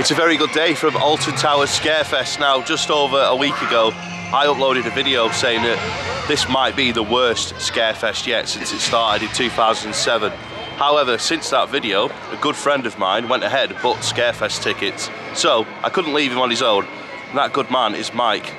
It's a very good day from Alton Towers Scarefest. Now, just over a week ago, I uploaded a video saying that this might be the worst Scarefest yet since it started in 2007. However, since that video, a good friend of mine went ahead and booked Scarefest tickets. So, I couldn't leave him on his own. And that good man is Mike.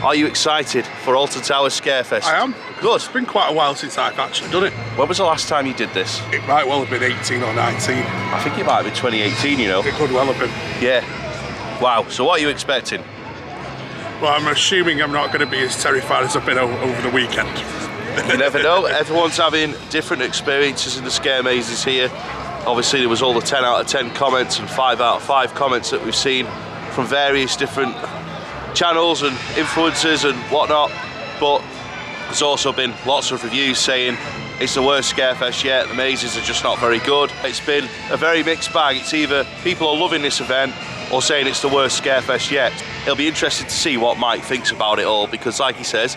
Are you excited for Alton Towers Scarefest? I am. Good. It's been quite a while since I've actually done it. When was the last time you did this? It might well have been 18 or 19. I think it might have been 2018, you know. It could well have been. Yeah. Wow, so what are you expecting? Well, I'm assuming I'm not going to be as terrified as I've been over the weekend. You never know. Everyone's having different experiences in the scare mazes here. Obviously, there was all the 10 out of 10 comments and 5 out of 5 comments that we've seen from various different channels and influencers and whatnot. But there's also been lots of reviews saying it's the worst Scarefest yet, the mazes are just not very good. It's been a very mixed bag. It's either people are loving this event or saying it's the worst Scarefest yet. It'll be interesting to see what Mike thinks about it all, because like he says,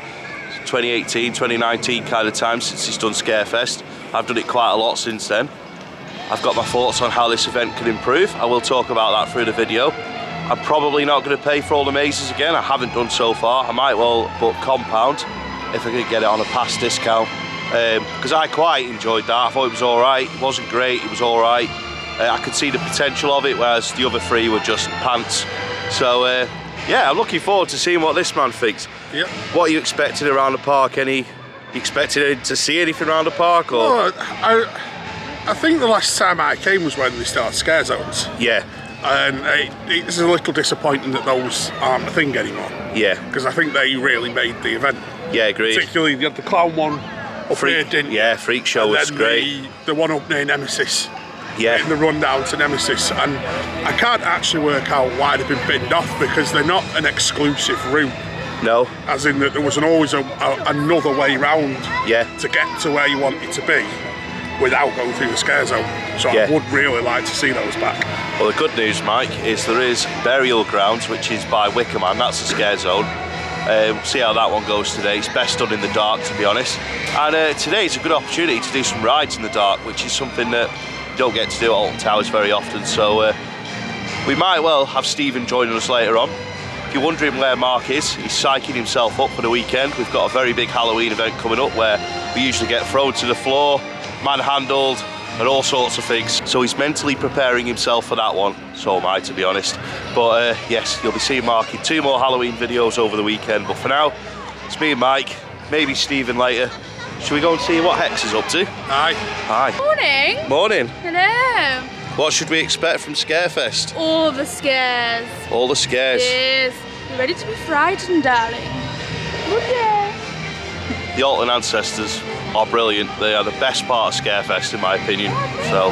2018, 2019 kind of time since he's done Scarefest. I've done it quite a lot since then. I've got my thoughts on how this event can improve. I will talk about that through the video. I'm probably not going to pay for all the mazes again. I haven't done so far. I might well book Compound if I could get it on a pass discount, because I quite enjoyed that. I thought it was alright. It wasn't great, it was alright. I could see the potential of it, whereas the other three were just pants. So yeah, I'm looking forward to seeing what this man thinks. Yep. What are you expecting around the park? You expecting to see anything around the park? Or? Well, I think the last time I came was when they started scare zones. Yeah. And it's a little disappointing that those aren't a thing anymore. Yeah. Because I think they really made the event. Yeah, agreed. Particularly you had the clown one up here, didn't you? Yeah, Freak Show was great. The one up near Nemesis. Yeah. In the run down to Nemesis, and I can't actually work out why they've been binned off, because they're not an exclusive route. No. As in that there was always another way round. Yeah. To get to where you want it to be without going through the scare zone. So yeah. I would really like to see those back. Well, the good news, Mike, is there is Burial Grounds, which is by Wickerman. That's a scare zone. See how that one goes today. It's best done in the dark, to be honest. And today is a good opportunity to do some rides in the dark, which is something that you don't get to do at Alton Towers very often. So we might well have Stephen joining us later on. If you're wondering where Mark is, he's psyching himself up for the weekend. We've got a very big Halloween event coming up where we usually get thrown to the floor, manhandled, and all sorts of things. So he's mentally preparing himself for that one. So am I, to be honest. But yes, you'll be seeing Mark in 2 more Halloween videos over the weekend. But for now, it's me and Mike, maybe Stephen later. Should we go and see what Hex is up to? Hi. Hi. Morning. Morning. Hello. What should we expect from Scarefest? All the scares. All the scares. Yes. You ready to be frightened, darling? Good day. The Alton ancestors are brilliant. They are the best part of Scarefest, in my opinion. So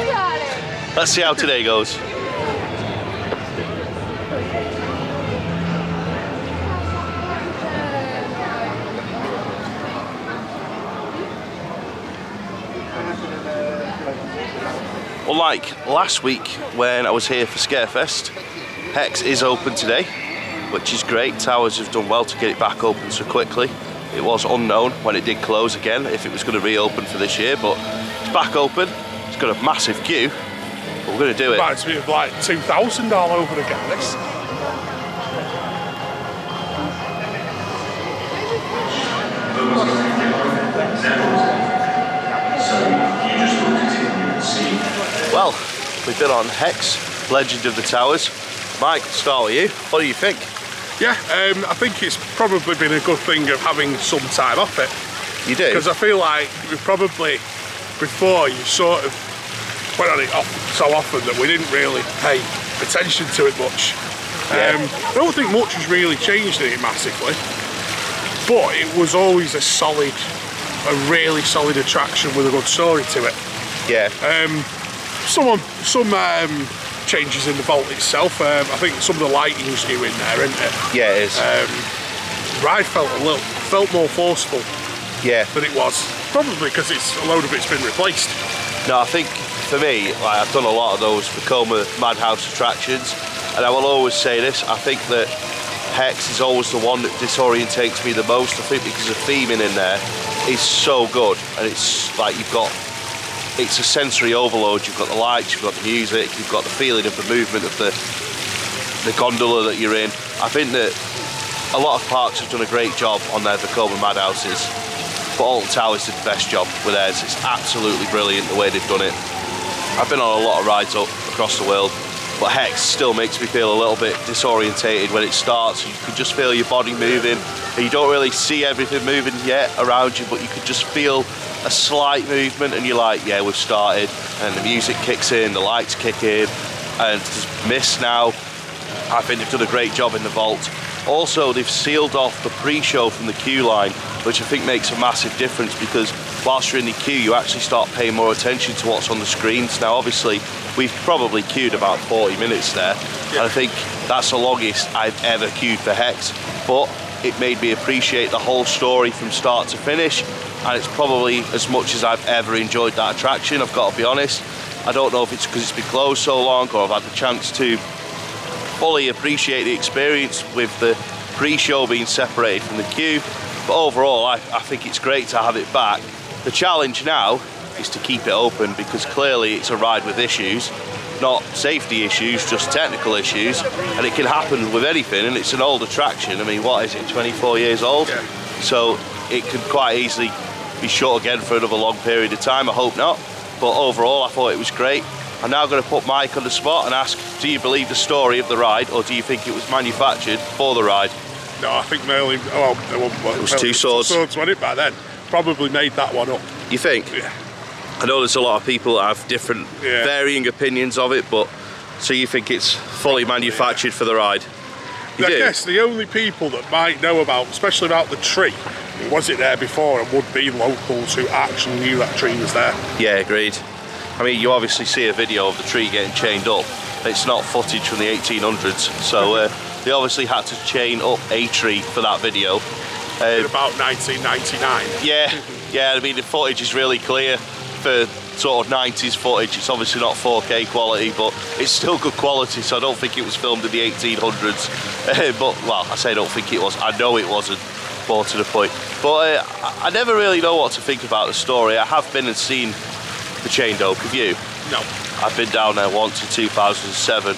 let's see how today goes. Unlike last week when I was here for Scarefest, Hex is open today, which is great. Towers have done well to get it back open so quickly. It was unknown when it did close again if it was going to reopen for this year, but it's back open. It's got a massive queue, but we're going to do it. Reminds me of like 2000 all over again, this. Well, we've been on Hex, Legend of the Towers. Mike, let's start with you. What do you think? Yeah, I think it's probably been a good thing of having some time off it. You do? Because I feel like we probably, before, you sort of went on it off so often that we didn't really pay attention to it much. Yeah. I don't think much has really changed in it massively, but it was always a really solid attraction with a good story to it. Yeah. Some changes in the vault itself. I think some of the lighting's new in there, isn't it? Yeah, it is. Ride felt more forceful. Yeah. Than it was. Probably because a load of it's been replaced. No, I think for me, like, I've done a lot of those Vekoma Madhouse attractions, and I will always say this, I think that Hex is always the one that disorientates me the most. I think because the theming in there is so good, and it's like it's a sensory overload. You've got the lights, you've got the music, you've got the feeling of the movement of the gondola that you're in. I think that a lot of parks have done a great job on their Vekoma Madhouses, but Alton Towers did the best job with theirs. It's absolutely brilliant the way they've done it. I've been on a lot of rides up across the world, but Hex still makes me feel a little bit disorientated when it starts. You can just feel your body moving, and you don't really see everything moving yet around you, but you can just feel a slight movement, and you're like, yeah, we've started. And the music kicks in, the lights kick in, and there's mist now. I think they've done a great job in the vault. Also, they've sealed off the pre-show from the queue line, which I think makes a massive difference, because whilst you're in the queue, you actually start paying more attention to what's on the screens. Now, obviously, we've probably queued about 40 minutes there, and I think that's the longest I've ever queued for Hex, but it made me appreciate the whole story from start to finish, and it's probably as much as I've ever enjoyed that attraction, I've got to be honest. I don't know if it's because it's been closed so long, or I've had the chance to fully appreciate the experience with the pre-show being separated from the queue, but overall I think it's great to have it back. The challenge now is to keep it open, because clearly it's a ride with issues, not safety issues, just technical issues, and it can happen with anything, and it's an old attraction. I mean, what is it, 24 years old? Yeah. So it could quite easily be shut again for another long period of time. I hope not, but overall I thought it was great. I'm now going to put Mike on the spot and ask, do you believe the story of the ride, or do you think it was manufactured for the ride? No, I think Merlin, it was Two Swords. Two Swords, wasn't it, back then? Probably made that one up. You think? Yeah. I know there's a lot of people that have different, varying opinions of it, but so you think it's fully manufactured for the ride? You I do? guess the only people that might know about, especially about the tree, was it there before, and would be locals who actually knew that tree was there. Yeah, agreed. I mean, you obviously see a video of the tree getting chained up. It's not footage from the 1800s, so they obviously had to chain up a tree for that video. In about 1999. Yeah, I mean, the footage is really clear for sort of 90s footage. It's obviously not 4K quality, but it's still good quality, so I don't think it was filmed in the 1800s. But, well, I say I don't think it was. I know it wasn't, more to the point. But I never really know what to think about the story. I have been and seen the chained oak. Have you? No. I've been down there once in 2007,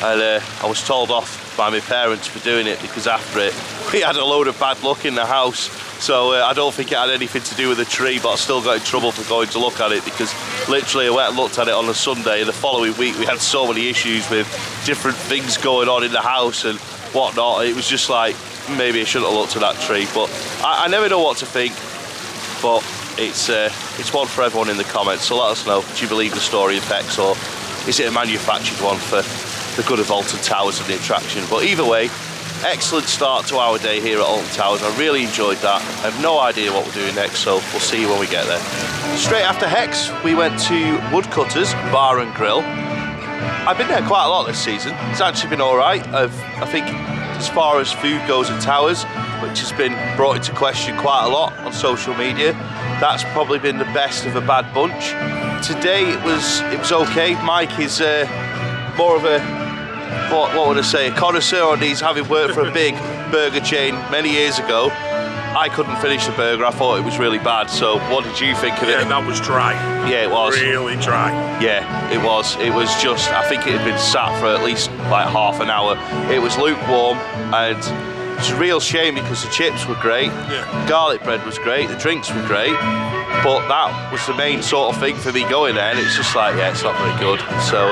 and I was told off by my parents for doing it, because after it we had a load of bad luck in the house. So I don't think it had anything to do with the tree, but I still got in trouble for going to look at it, because literally I went and looked at it on a Sunday, and the following week we had so many issues with different things going on in the house and whatnot. It was just like, maybe I shouldn't have looked at that tree, but I never know what to think. But it's one for everyone in the comments, so let us know. Do you believe the story of Hex, or is it a manufactured one for the good of Alton Towers and the attraction? But either way, excellent start to our day here at Alton Towers. I really enjoyed that. I have no idea what we're doing next, so we'll see you when we get there. Straight after Hex, we went to Woodcutters Bar and Grill. I've been there quite a lot this season. It's actually been all right. I think as far as food goes at Towers, which has been brought into question quite a lot on social media, that's probably been the best of a bad bunch. Today it was okay. Mike is more of a, what would I say, a connoisseur on these, having worked for a big burger chain many years ago. I couldn't finish the burger. I thought it was really bad. So what did you think of it? Yeah, that was dry. Yeah, it was. Really dry. Yeah, it was. It was just, I think it had been sat for at least like half an hour. It was lukewarm, and it's a real shame, because the chips were great, garlic bread was great, the drinks were great, but that was the main sort of thing for me going there, and it's just like, yeah, it's not very good. So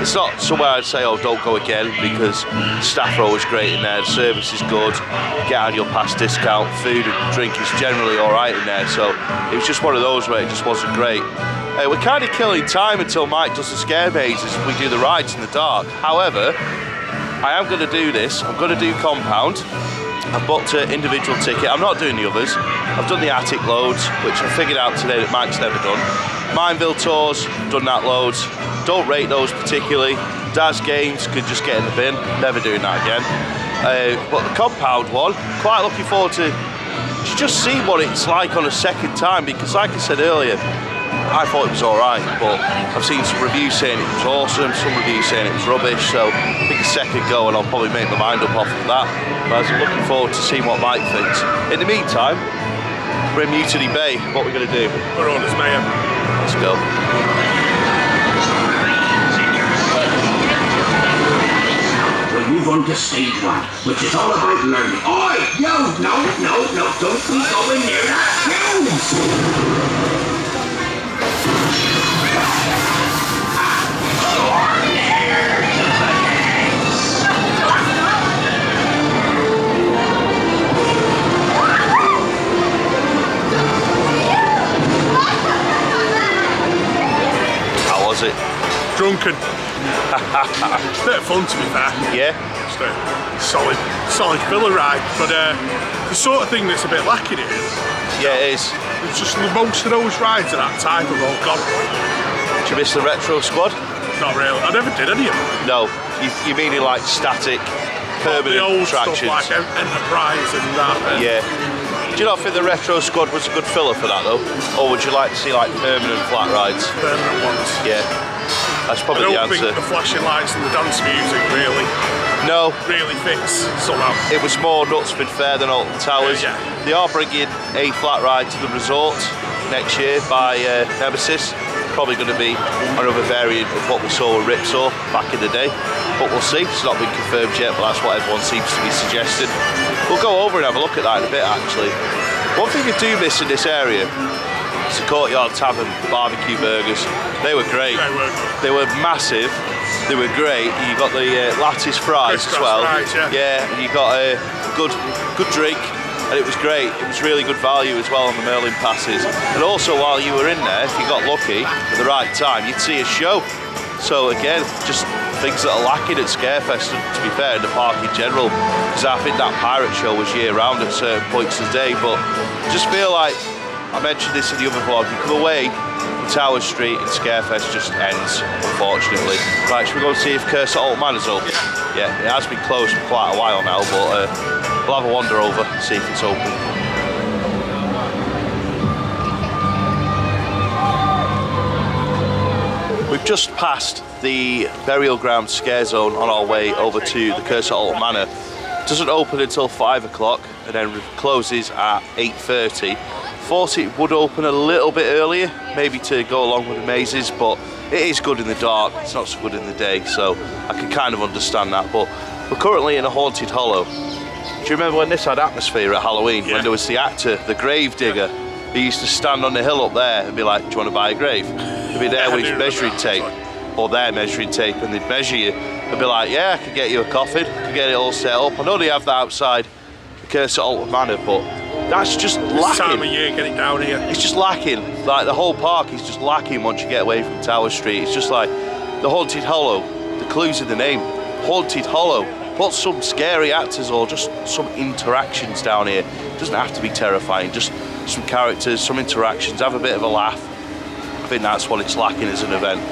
it's not somewhere I'd say, oh, don't go again, because staff are always great in there, the service is good, get annual pass discount, food and drink is generally all right in there. So it was just one of those where it just wasn't great. We're kind of killing time until Mike does the scare mazes and we do the rides in the dark. However, I am going to do this. I'm going to do compound. I've booked an individual ticket. I'm not doing the others. I've done the attic loads, which I figured out today that Mike's never done. Mineville Tours, done that loads. Don't rate those particularly. Daz Games, could just get in the bin. Never doing that again. But the compound one, quite looking forward to just see what it's like on a second time, because like I said earlier, I thought it was alright, but I've seen some reviews saying it was awesome, some reviews saying it was rubbish, so I think a second go and I'll probably make my mind up off of that. But I'm looking forward to seeing what Mike thinks. In the meantime, we're in Mutiny Bay. What are we going to do? We're on as Mayor. Let's go. move on to stage 1, which is all about learning. Oi! Yo! No, don't be going near that fuse! How was it? Drunken. It's a bit of fun, to be fair. Yeah? Just a solid filler ride, but the sort of thing that's a bit lacking here. Yeah, it is. It's just most of those rides at that time are all gone. Did you miss the retro squad? Not really. I never did any of them. No, you mean like static, permanent the old attractions? stuff like Enterprise and that. Yeah. Do you not think the retro squad was a good filler for that though? Or would you like to see like permanent flat rides? Permanent ones. Yeah. That's I probably the don't answer. think the flashing lights and the dance music really fits somehow. It was more Knutsford Fair than Alton Towers. Yeah. They are bringing a flat ride to the resort next year by Nemesis. Probably going to be another variant of what we saw with Ripsaw back in the day. But we'll see. It's not been confirmed yet, but that's what everyone seems to be suggesting. We'll go over and have a look at that in a bit actually. One thing we do miss in this area is the Courtyard Tavern barbecue burgers. They were great. They were massive. They were great. You got the lattice fries as well. Fries, yeah. And you got a good drink, and it was great. It was really good value as well on the Merlin passes. And also while you were in there, if you got lucky at the right time, you'd see a show. So again, just things that are lacking at Scarefest, to be fair, in the park in general, because I think that pirate show was year round at certain points of the day, but I just feel like, I mentioned this in the other vlog, you come away from Tower Street and Scarefest just ends, unfortunately. Right, should we go and see if Curse at Alton Manor's open? Yeah, it has been closed for quite a while now, but we'll have a wander over, see if it's open. We've just passed the burial ground scare zone on our way over to the Curse at Alton Manor. It doesn't open until 5 o'clock and then closes at 8:30. Thought it would open a little bit earlier, maybe to go along with the mazes, but it is good in the dark, it's not so good in the day, so I can kind of understand that. But we're currently in a haunted hollow. Do you remember when this had atmosphere at Halloween? Yeah. When there was the actor, the gravedigger, who used to stand on the hill up there and be like, do you want to buy a grave? He'd be there with his measuring tape, or their measuring tape, and they'd measure you. They'd be like, yeah, I could get you a coffin, I could get it all set up. I know they have that outside the Curse at Alton Manor, but that's just lacking. This time of year, get it down here. It's just lacking. Like the whole park is just lacking once you get away from Tower Street. It's just like the Haunted Hollow, the clue's in the name. Haunted Hollow. Put some scary actors or just some interactions down here. It doesn't have to be terrifying, just some characters, some interactions, have a bit of a laugh. I think that's what it's lacking as an event.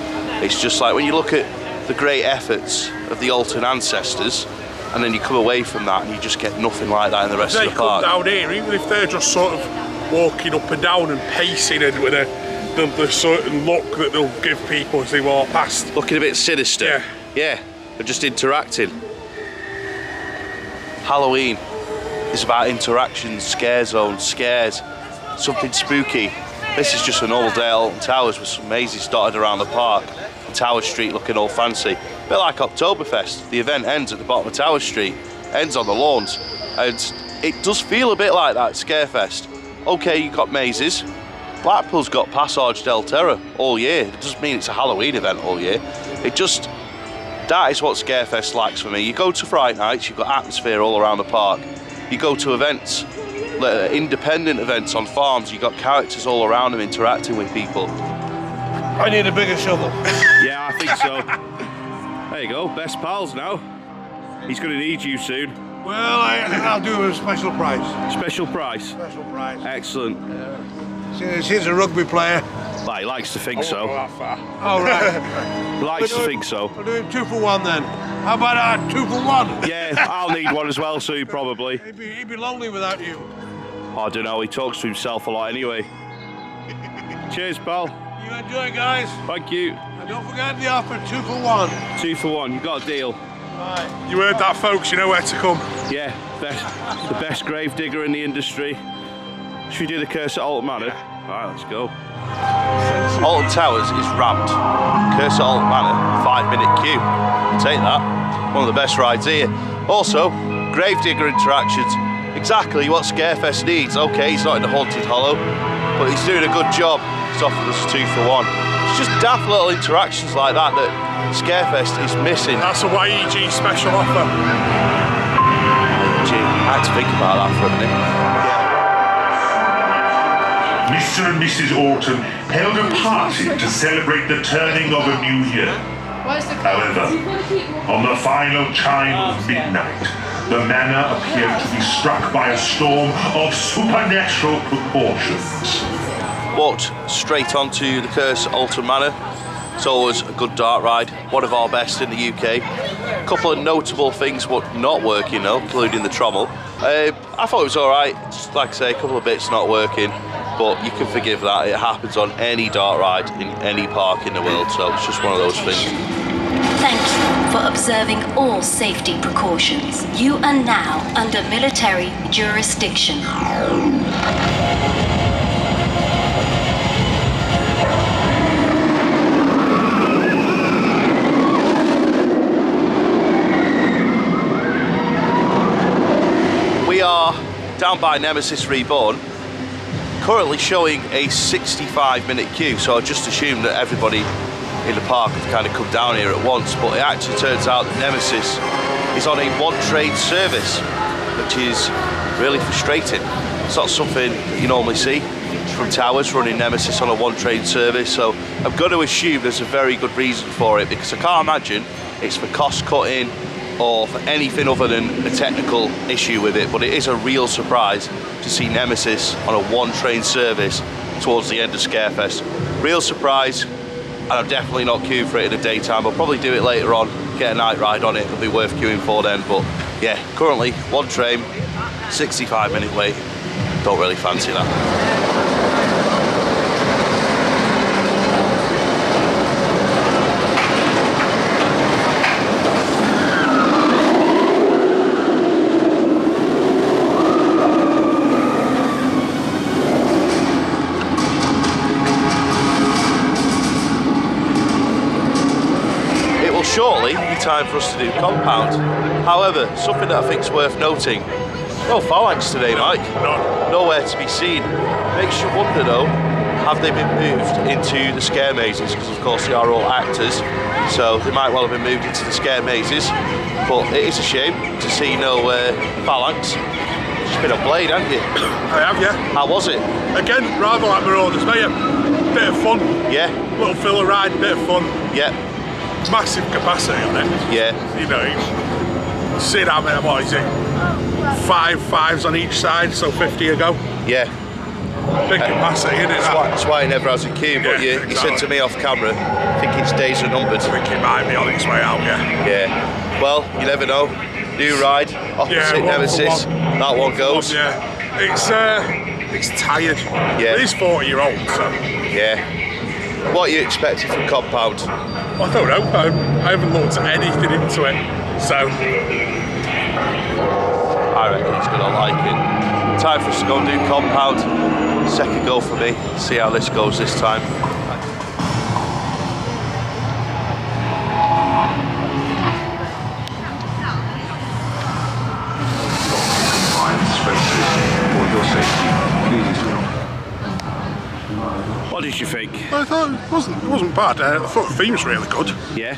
It's just like when you look at the great efforts of the Alton ancestors, and then you come away from that and you just get nothing like that in the rest of the park. They come down here, even if they're just sort of walking up and down and pacing and with the certain look that they'll give people as they walk past. Looking a bit sinister. Yeah, they're just interacting. Halloween is about interactions, scare zones, scares, something spooky. This is just an all day Alton Towers with some mazes dotted around the park. Tower Street looking all fancy. A bit like Oktoberfest. The event ends at the bottom of Tower Street, ends on the lawns, and it does feel a bit like that at Scarefest. Okay, you've got mazes. Blackpool's got Passage del Terror all year. It doesn't mean it's a Halloween event all year. That is what Scarefest lacks for me. You go to Fright Nights, you've got atmosphere all around the park. You go to events, independent events on farms, you've got characters all around them interacting with people. I need a bigger shovel. Yeah, I think so. There you go, best pals now. He's going to need you soon. Well, I'll do a special price. Special price? Special price. Excellent. He's a rugby player. Well, he likes to think so. All right. He likes to think so. We'll do him 2 for 1 then. How about 2 for 1? Yeah, I'll need one as well soon, probably. He'd be lonely without you. I don't know, he talks to himself a lot anyway. Cheers, pal. You enjoy, guys. Thank you. And don't forget the offer, 2 for 1. 2 for 1, you got a deal. Right. You heard that, folks, you know where to come. Yeah, the best gravedigger in the industry. Should we do the Curse at Alton Manor? Right, let's go. Alton Towers is rammed. Curse at Alton Manor, 5-minute queue. Take that. One of the best rides here. Also, gravedigger interactions. Exactly what Scarefest needs. Okay, he's not in the Haunted Hollow, but he's doing a good job. He's offered us 2 for 1. It's just daft little interactions like that that Scarefest is missing. That's a YEG special offer. Gee, I had to think about that for a minute. Mr. and Mrs. Alton held a party to celebrate the turning of a new year. However, on the final chime of midnight, the manor appeared to be struck by a storm of supernatural proportions. Walked straight onto the Curse Alton Manor. It's always a good dart ride, one of our best in the UK. A couple of notable things were not working though, including the trommel. I thought it was alright, just like I say, a couple of bits not working, but you can forgive that. It happens on any dart ride in any park in the world, so it's just one of those things. Thank you for observing all safety precautions. You are now under military jurisdiction. We are down by Nemesis Reborn, currently showing a 65-minute queue, so I just assumed that everybody in the park had kind of come down here at once, but it actually turns out that Nemesis is on a one-train service, which is really frustrating. It's not something that you normally see from Towers running Nemesis on a one-train service, so I'm going to assume there's a very good reason for it, because I can't imagine it's for cost cutting or for anything other than a technical issue with it, but it is a real surprise to see Nemesis on a one-train service towards the end of Scarefest. Real surprise, and I'm definitely not queuing for it in the daytime. I'll probably do it later on, get a night ride on it, it'll be worth queuing for then, but yeah, currently one train, 65-minute wait, don't really fancy that. Shortly, be time for us to do compound. However, something that I think is worth noting, no phalanx today, Mike. Nowhere to be seen. Makes you wonder though, have they been moved into the scare mazes? Because of course they are all actors, so they might well have been moved into the scare mazes. But it is a shame to see no phalanx. It's been a blade, hasn't you? I have, yeah. How was it? Again, rather like Marauders, mate. Bit of fun. Yeah. Little filler ride, bit of fun. Yeah. Massive capacity on it. Yeah. You know, sit down there, what is it? 5 5s on each side, so 50 a go. Yeah. Big capacity, isn't it? That's why he never has a queue, but Yeah, you said to me off camera, I think its days are numbered. I think it might be on its way out, yeah. Yeah. Well, you never know. New ride, opposite Nemesis, that one goes. Yeah. It's tired. Yeah. It is 40-year-old, so. Yeah. What are you expecting from compound? I don't know. I haven't looked at anything into it, so. I reckon he's gonna like it. Time for us to go and do compound. Second go for me. See how this goes this time. What did you think? I thought it wasn't bad. I thought the theme's really good. Yeah.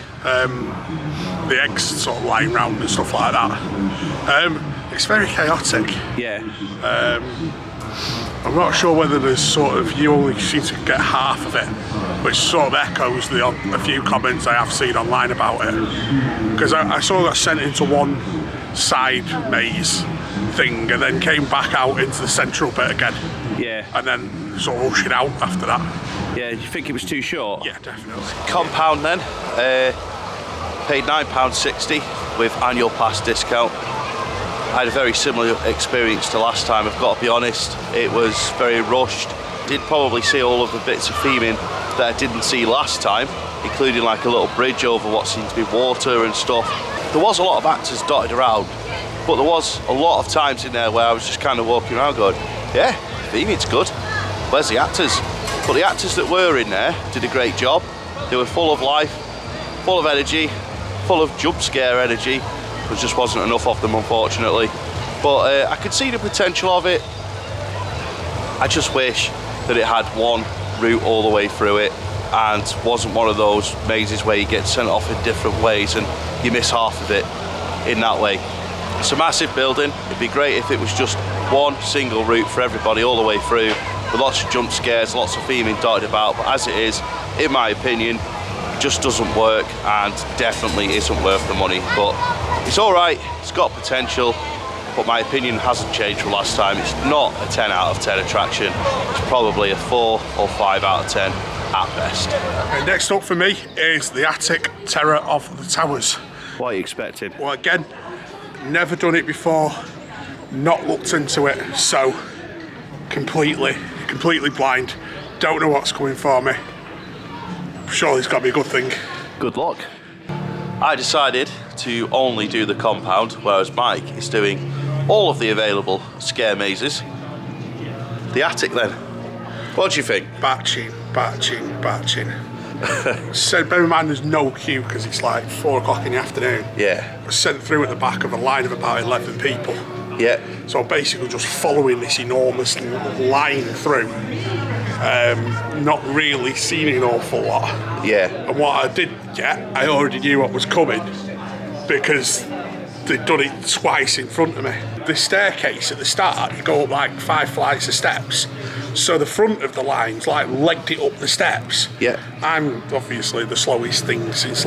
The eggs sort of lying round and stuff like that. It's very chaotic. Yeah. I'm not sure whether there's sort of, you only seem to get half of it, which sort of echoes a few comments I have seen online about it. Because I sort of got sent into one side maze thing and then came back out into the central bit again. Yeah. And then sort of ushered out after that. Yeah, you think it was too short? Yeah, definitely. Compound then. Paid £9.60 with annual pass discount. I had a very similar experience to last time, I've got to be honest. It was very rushed. Did probably see all of the bits of theming that I didn't see last time, including like a little bridge over what seemed to be water and stuff. There was a lot of actors dotted around, but there was a lot of times in there where I was just kind of walking around going, yeah, theming's good. where's the actors? But the actors that were in there did a great job. They were full of life, full of energy, full of jump scare energy. There just wasn't enough of them, unfortunately. But I could see the potential of it. I just wish that it had one route all the way through it and wasn't one of those mazes where you get sent off in different ways and you miss half of it in that way. It's a massive building. It'd be great if it was just one single route for everybody all the way through, with lots of jump scares, lots of theming dotted about. But as it is, in my opinion, it just doesn't work and definitely isn't worth the money. But it's all right, it's got potential, but my opinion hasn't changed from last time. It's not a 10 out of 10 attraction. It's probably a 4 or 5 out of 10 at best. Next up for me is the attic terror of the towers. What are you expecting? Well, again, never done it before, not looked into it, so completely blind. Don't know what's coming for me. Surely it's got to be a good thing. Good luck. I decided to only do the compound, whereas Mike is doing all of the available scare mazes. The attic then. What do you think? Batching. Said, bear in mind there's no queue because it's like 4 o'clock in the afternoon. Yeah. I was sent through at the back of a line of about 11 people. Yeah. So I'm basically just following this enormous line through. Not really seeing an awful lot. Yeah. And what I did get, I already knew what was coming because they'd done it twice in front of me. The staircase at the start, you go up like 5 flights of steps. So the front of the line's like legged it up the steps. Yeah. I'm obviously the slowest thing since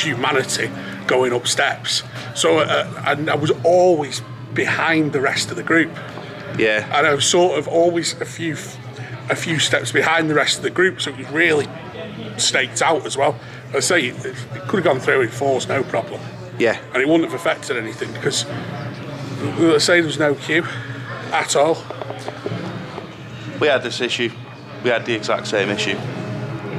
humanity going up steps. So and I was always behind the rest of the group. Yeah. And I was sort of always a few steps behind the rest of the group, so it was really staked out as well. I say it could have gone through in 4s, no problem. Yeah. And it wouldn't have affected anything because, let's say, there was no queue at all. We had this issue. We had the exact same issue.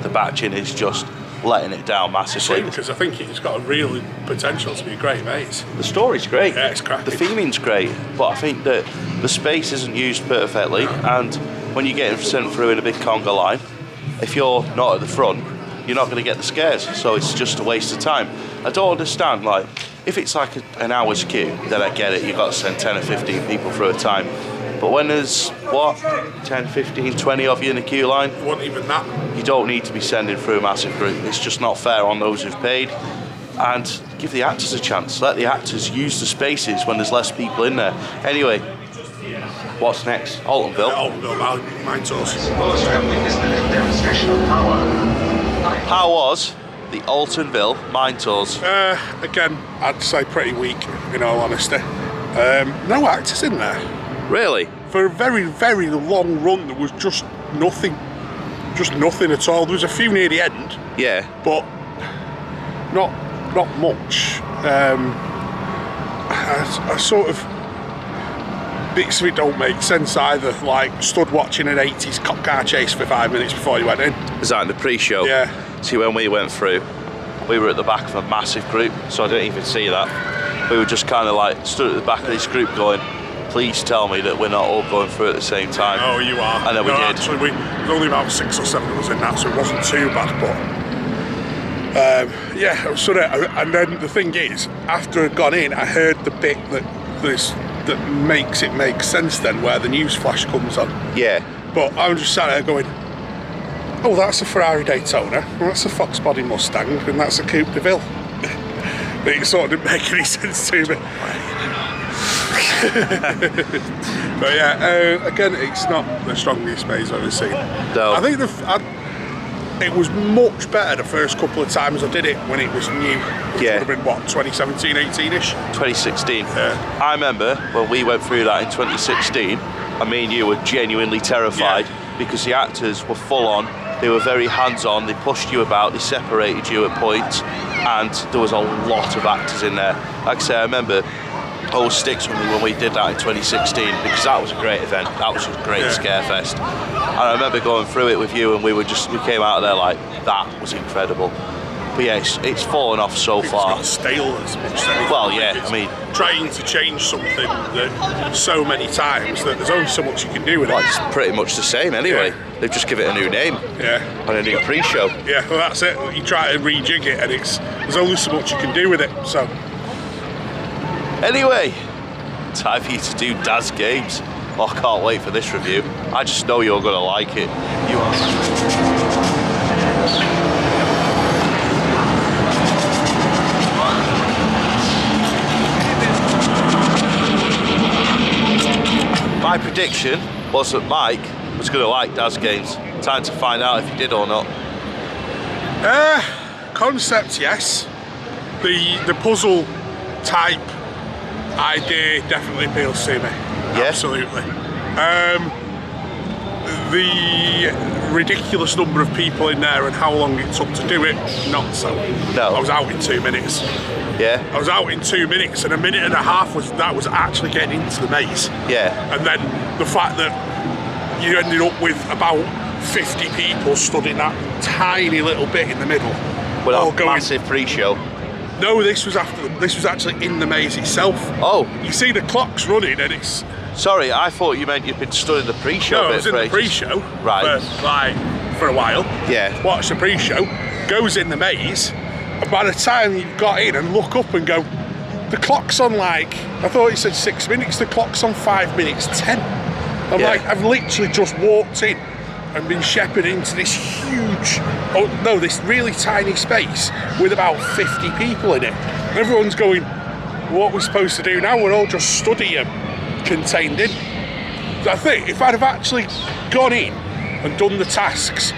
The batching is just letting it down massively. Because I think it's got a real potential to be a great maze. The story's great. Yeah, it's cracking. The theming's great, but I think that the space isn't used perfectly, and when you get sent through in a big conga line, if you're not at the front, you're not going to get the scares, so it's just a waste of time. I don't understand, like, if it's like an hour's queue, then I get it, you've got to send 10 or 15 people through a time. But when there's, 10, 15, 20 of you in the queue line? It wasn't even that. You don't need to be sending through a massive group. It's just not fair on those who've paid. And give the actors a chance. Let the actors use the spaces when there's less people in there. Anyway, what's next? Altonville? Altonville Mine Tours. How was the Altonville Mine Tours? Again, I'd say pretty weak, in all honesty. No actors in there. Really? For a very, very long run, there was just nothing. Just nothing at all. There was a few near the end. Yeah. But not much. I sort of, bits of it don't make sense either. Like, stood watching an 80s cop car chase for 5 minutes before you went in. Was that in the pre-show? Yeah. See, when we went through, we were at the back of a massive group, so I didn't even see that. We were just kind of like stood at the back of this group going, please tell me that we're not all going through at the same time. Oh, you are. And then we did. Actually, there was only about 6 or 7 of us in that, so it wasn't too bad, but yeah, so and then the thing is, after I'd gone in, I heard the bit that makes it make sense then, where the news flash comes on. Yeah. But I'm just sat there going, oh, that's a Ferrari Daytona, well, that's a Fox Body Mustang, and that's a Coupe de Ville. It sort of didn't make any sense to me. But yeah, again, it's not the strongest maze I've ever seen. No. I think it was much better the first couple of times I did it when it was new. Which Yeah. would have been, what, 2017, 18-ish? 2016. Yeah. I remember when we went through that in 2016, and me and you were genuinely terrified because the actors were full on, they were very hands-on, they pushed you about, they separated you at points, and there was a lot of actors in there. Like I say, I remember always sticks with me when we did that in 2016 because that was a great event. That was a great Scarefest. And I remember going through it with you, and we came out of there like, that was incredible. But yeah, it's fallen off so It's far. got stale as much as anything. Well, yeah, It's I mean, trying to change something that so many times that there's only so much you can do with well, it. it's pretty much the same anyway. Yeah. They've just given it a new name Yeah. and a new pre-show. Yeah, well that's it. You try to rejig it and there's only so much you can do with it. So Anyway, time for you to do Daz Games. Oh, I can't wait for this review. I just know you're gonna like it. You are. My prediction was that Mike was going to like Daz Games. Time to find out if he did or not. concept, yes. The puzzle type idea definitely appeals to me. Yeah? Absolutely. The ridiculous number of people in there and how long it took to do it, not so. No. I was out in 2 minutes. Yeah? I was out in 2 minutes, and a minute and a half was actually getting into the maze. Yeah. And then the fact that you ended up with about 50 people stood in that tiny little bit in the middle. With all a going. massive pre-show. No, this was actually in the maze itself. Oh. You see the clock's running, and it's. Sorry, I thought you meant you'd been stood in the pre-show No, bit I was in for the ages. pre-show. Right. For a while. Yeah. Watch the pre-show, goes in the maze, and by the time you got in and look up and go, the clock's on I thought it said 6 minutes, the clock's on 5 minutes 10. I'm Yeah. like, I've literally just walked in and been shepherded into this this really tiny space with about 50 people in it. And everyone's going, what are we supposed to do now? We're all just stood here, contained in. So I think if I'd have actually gone in and done the tasks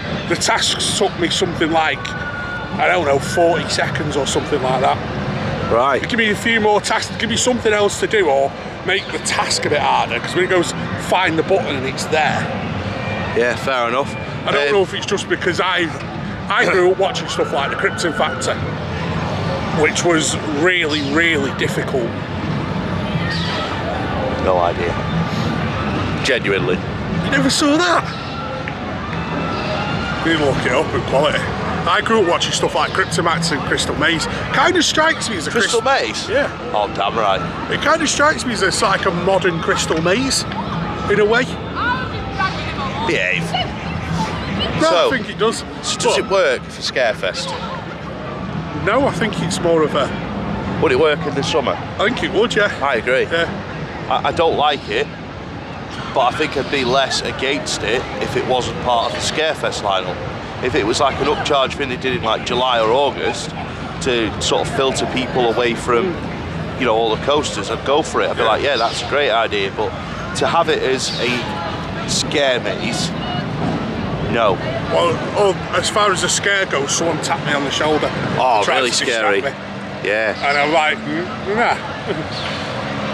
took me something like, I don't know, 40 seconds or something like that. Right. Give me a few more tasks, give me something else to do, or make the task a bit harder, because when it goes find the button and it's there. Yeah, fair enough. I don't know if it's just because I grew up watching stuff like the Krypton Factor, which was really, really difficult. No idea. Genuinely. You never saw that? You need to look it up in quality. I grew up watching stuff like Krypton Factor and Crystal Maze. Kind of strikes me as a Crystal Maze? Yeah. Oh, damn right. It kind of strikes me as like a modern Crystal Maze, in a way. Behave. No, So, I think it does. Does it work for Scarefest? No, I think it's more of a. Would it work in the summer? I think it would, yeah. I agree. Yeah. I don't like it, but I think I'd be less against it if it wasn't part of the Scarefest lineup. If it was like an upcharge thing they did in like July or August to sort of filter people away from, all the coasters, I'd go for it. I'd be like, yeah, that's a great idea, but to have it as a scare maze, no. Well, as far as the scare goes, someone tapped me on the shoulder. Oh, Tried really to distract scary. me. Yeah. And I'm like, nah.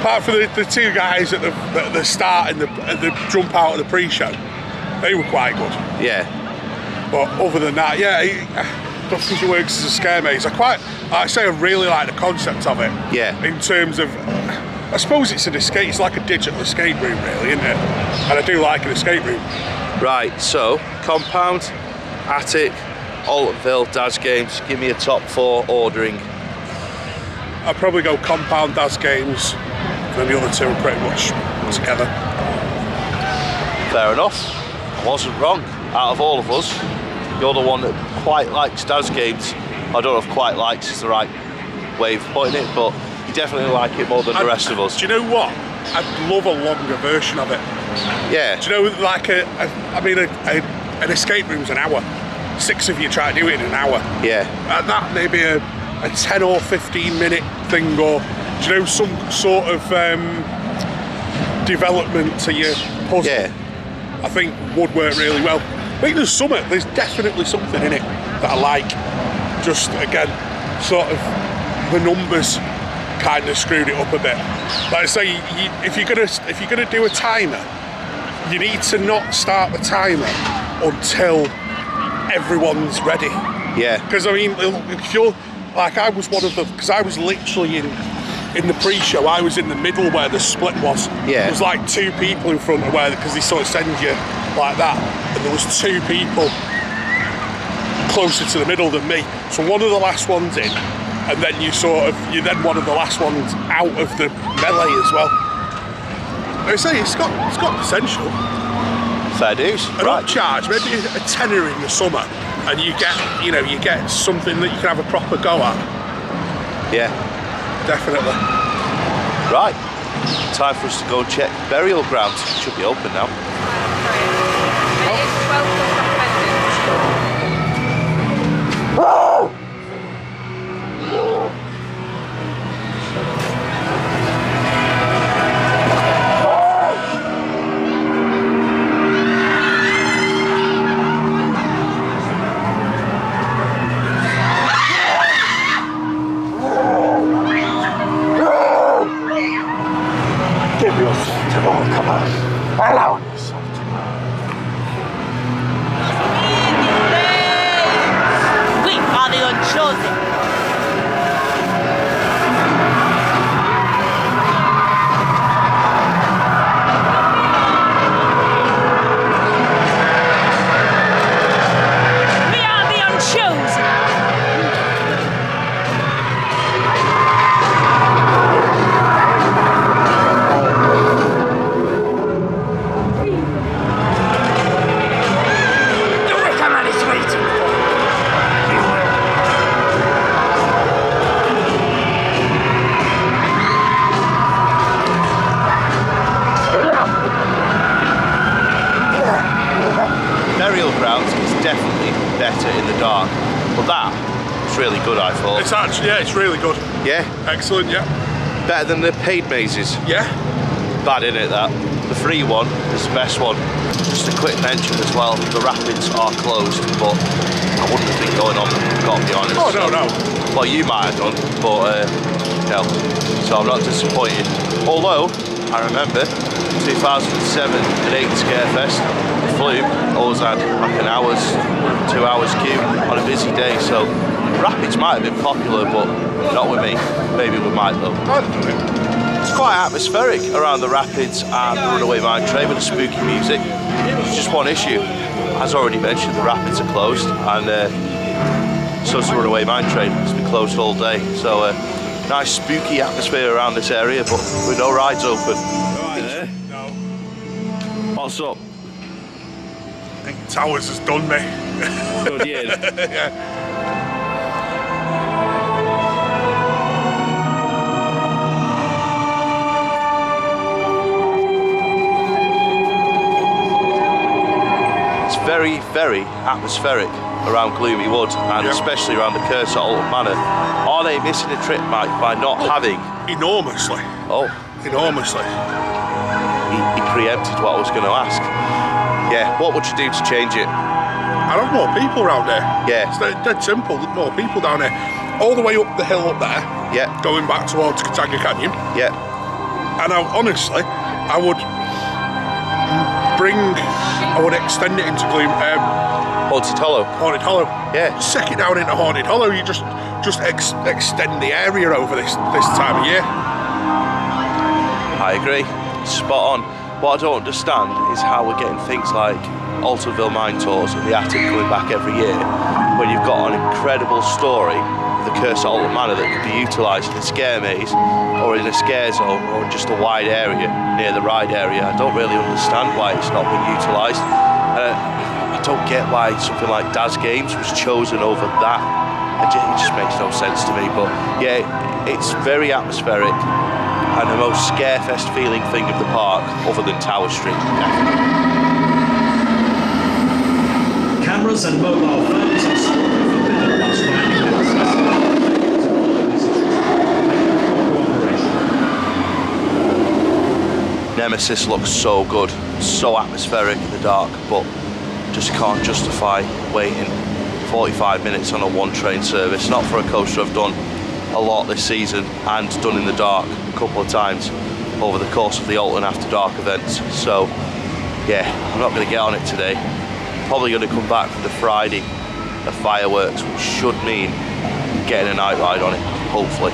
Apart from the two guys at the start and the jump out of the pre-show, they were quite good. Yeah. But other than that, yeah, I don't think it works as a scare maze. I really like the concept of it. Yeah. In terms of, I suppose it's an escape. It's like a digital escape room, really, isn't it? And I do like an escape room. Right. So compound, attic, Altonville, Daz Games. Give me a top 4 ordering. I'd probably go compound, Daz Games, and then the other two are pretty much together. Fair enough. I wasn't wrong. Out of all of us, you're the one that quite likes Daz Games. I don't know if quite likes is the right way of putting it, but you definitely like it more than the rest of us. Do you know what? I'd love a longer version of it. Yeah. Do you know, like an escape room's an hour. 6 of you try to do it in an hour. Yeah. And that maybe a 10 or 15 minute thing, or do you know, some sort of development to your puzzle. Yeah. I think would work really well. I think there's definitely something in it that I like. Just again, sort of the numbers kind of screwed it up a bit. Like I say, if you're gonna do a timer, you need to not start the timer until everyone's ready. Yeah. Because I mean, if you're like, I was one of the, because I was literally in the pre-show, I was in the middle where the split was. Yeah. There was like 2 people in front of where, because they sort of send you like that, and there was 2 people closer to the middle than me. So one of the last ones in, and then you're then one of the last ones out of the melee as well. I say it's got potential. Fair dues. An upcharge, maybe a tenner in the summer, and you get something that you can have a proper go at. Yeah, definitely. Right, time for us to go check burial grounds. Should be open now. Give yourself to all, come on. Allow yourself to We are the unchosen. We are the unchosen. Burial grounds is definitely better in the dark, but that was really good, I thought. It's actually, yeah, it's really good. Yeah, Excellent, yeah. better than the paid mazes. Yeah. Bad, innit, that? The free one is the best one. Just a quick mention as well, the rapids are closed, but I wouldn't have been going on them, got to be honest. Oh, no, no. Well, you might have done, but no. So I'm not disappointed. Although, I remember 2007 and 8 Scarefest, Flume always had like an hour's, 2 hours queue on a busy day, so rapids might have been popular, but not with me. Maybe with Mike though. It's quite atmospheric around the rapids and the Runaway Mine Train with the spooky music. There's just one issue. As already mentioned, the rapids are closed, and so is the Runaway Mine Train. It's been closed all day, so nice spooky atmosphere around this area, but with no rides open. Right there. No. What's up? I think Towers has done me. Good, yeah. Yeah. It's very, very atmospheric around Gloomy Wood, and especially around the curse at Alton Manor. Are they missing a trick, Mike, by not having... Enormously. Oh. Enormously. He preempted what I was going to ask. Yeah, what would you do to change it? I'd have more people around there. Yeah. It's dead simple, more people down there. All the way up the hill up there. Yeah. Going back towards Katanga Canyon. Yeah. And honestly, I would extend it into Haunted Hollow. Haunted Hollow. Yeah. Sick it down into Haunted Hollow. You just extend the area over this time of year. I agree. Spot on. What I don't understand is how we're getting things like Altonville Mine Tours and the Attic coming back every year when you've got an incredible story of the curse at Alton Manor that could be utilised in a scare maze or in a scare zone or just a wide area near the ride area. I don't really understand why it's not been utilised. I don't get why something like Daz Games was chosen over that. It just makes no sense to me. But yeah, it's very atmospheric and the most Scarefest feeling thing of the park, other than Tower Street. Cameras and mobile phones are stored for better once finding Nemesis looks so good, so atmospheric in the dark, but just can't justify waiting 45 minutes on a one train service. Not for a coaster I've done a lot this season and done in the dark a couple of times over the course of the Alton After Dark events. So yeah, I'm not going to get on it today. Probably going to come back for the Friday of fireworks, which should mean getting a night ride on it, hopefully.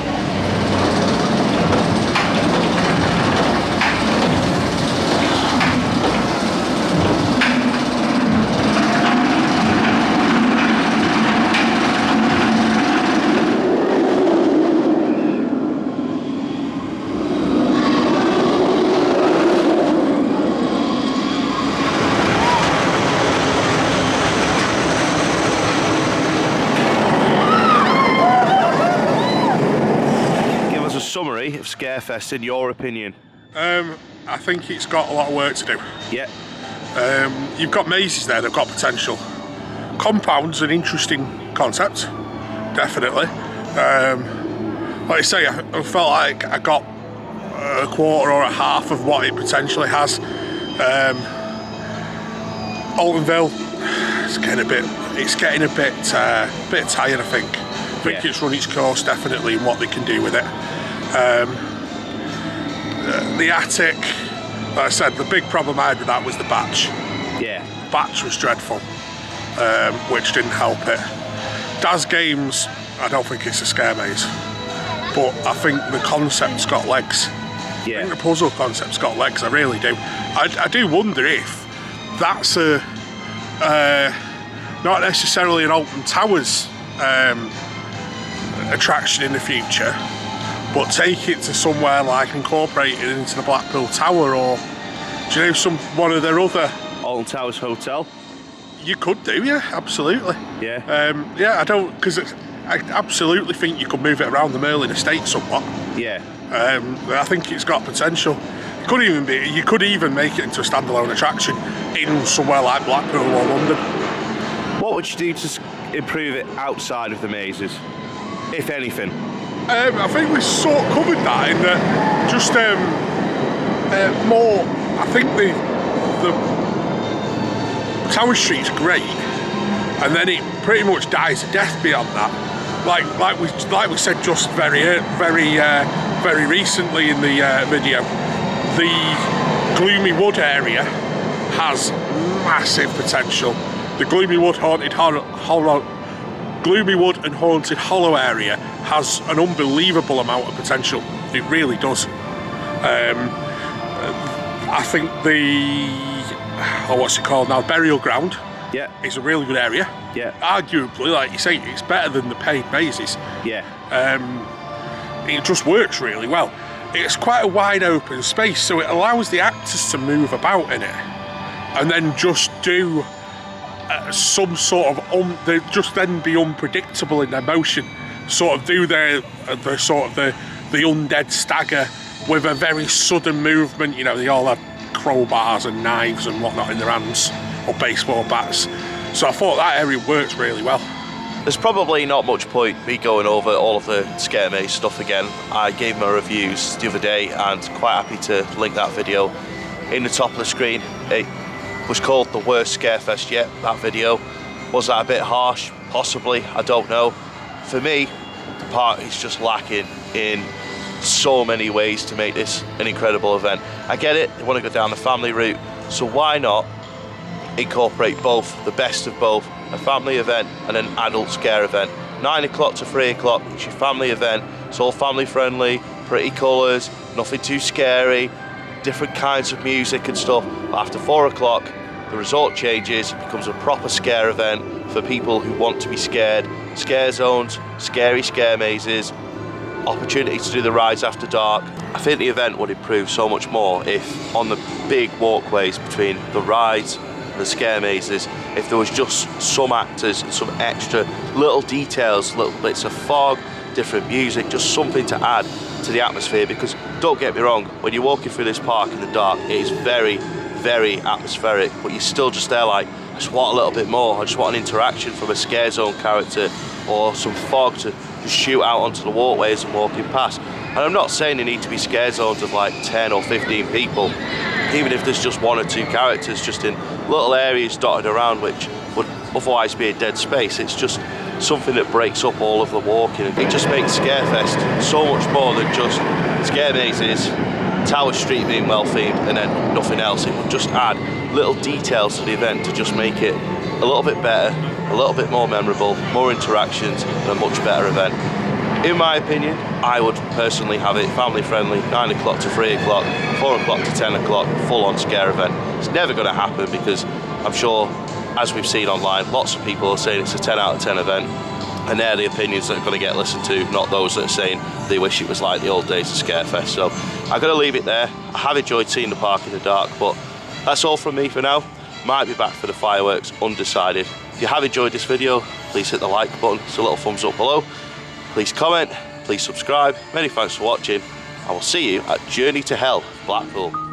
Scarefest in your opinion? I think it's got a lot of work to do. Yeah. You've got mazes there, they've got potential. Compound's an interesting concept, definitely. Like I say, I felt like I got a quarter or a half of what it potentially has. Altonville, it's getting a bit tired, I think. I think it's run its course definitely in what they can do with it. The attic, like I said, the big problem I had with that was the batch. Yeah. The batch was dreadful, which didn't help it. Daz Games, I don't think it's a scare maze, but I think the concept's got legs. Yeah. I think the puzzle concept's got legs, I really do. I do wonder if that's not necessarily an Alton Towers attraction in the future, but take it to somewhere like incorporate it into the Blackpool Tower, or do you know one of their other Alton Towers Hotel. You could do, yeah, absolutely. Yeah. Yeah, I don't, because I absolutely think you could move it around the Merlin estate somewhat. Yeah. I think it's got potential. You could even make it into a standalone attraction in somewhere like Blackpool or London. What would you do to improve it outside of the mazes, if anything? I think we sort of covered that in that just more. I think the Tower Street's great, and then it pretty much dies a death beyond that. Like we said just very recently in the video, the Gloomy Wood area has massive potential. The Gloomy Wood and Haunted Hollow area has an unbelievable amount of potential. It really does. I think what's it called now? Burial Ground. Yeah. Is a really good area. Yeah. Arguably, like you say, it's better than the paid mazes. Yeah. It just works really well. It's quite a wide open space, so it allows the actors to move about in it, and then just do some sort of they just then be unpredictable in their motion. Sort of do the undead stagger with a very sudden movement. You know, they all have crowbars and knives and whatnot in their hands, or baseball bats. So I thought that area works really well. There's probably not much point me going over all of the Scare Maze stuff again. I gave my reviews the other day and quite happy to link that video in the top of the screen. It was called The Worst Scarefest Yet, that video. Was that a bit harsh? Possibly, I don't know. For me, the park is just lacking in so many ways to make this an incredible event. I get it, they want to go down the family route, so why not incorporate both, the best of both, a family event and an adult scare event. 9 o'clock to 3 o'clock, it's your family event, it's all family friendly, pretty colours, nothing too scary, different kinds of music and stuff. But after 4 o'clock, the resort changes, it becomes a proper scare event for people who want to be scared. Scare zones, scary scare mazes, opportunity to do the rides after dark. I think the event would improve so much more if on the big walkways between the rides and the scare mazes, if there was just some actors and some extra little details, little bits of fog, different music, just something to add to the atmosphere. Because don't get me wrong, when you're walking through this park in the dark, it is very, very atmospheric, but you're still just there like, I just want a little bit more, I just want an interaction from a scare zone character or some fog to just shoot out onto the walkways and walking past. And I'm not saying there need to be scare zones of like 10 or 15 people, even if there's just 1 or 2 characters just in little areas dotted around which would otherwise be a dead space. It's just something that breaks up all of the walking. It just makes Scarefest so much more than just scare mazes, Tower Street being well themed and then nothing else. It would just add little details to the event to just make it a little bit better, a little bit more memorable, more interactions, and a much better event. In my opinion, I would personally have it family friendly, 9 o'clock to 3 o'clock, 4 o'clock to 10 o'clock, full on scare event. It's never going to happen because I'm sure, as we've seen online, lots of people are saying it's a 10 out of 10 event, and they're the opinions that are going to get listened to, not those that are saying they wish it was like the old days of Scarefest. So I'm going to leave it there. I have enjoyed seeing the park in the dark, but that's all from me for now. Might be back for the fireworks, undecided. If you have enjoyed this video, please hit the like button, it's a little thumbs up below. Please comment, please subscribe. Many thanks for watching. I will see you at Journey to Hell, Blackpool.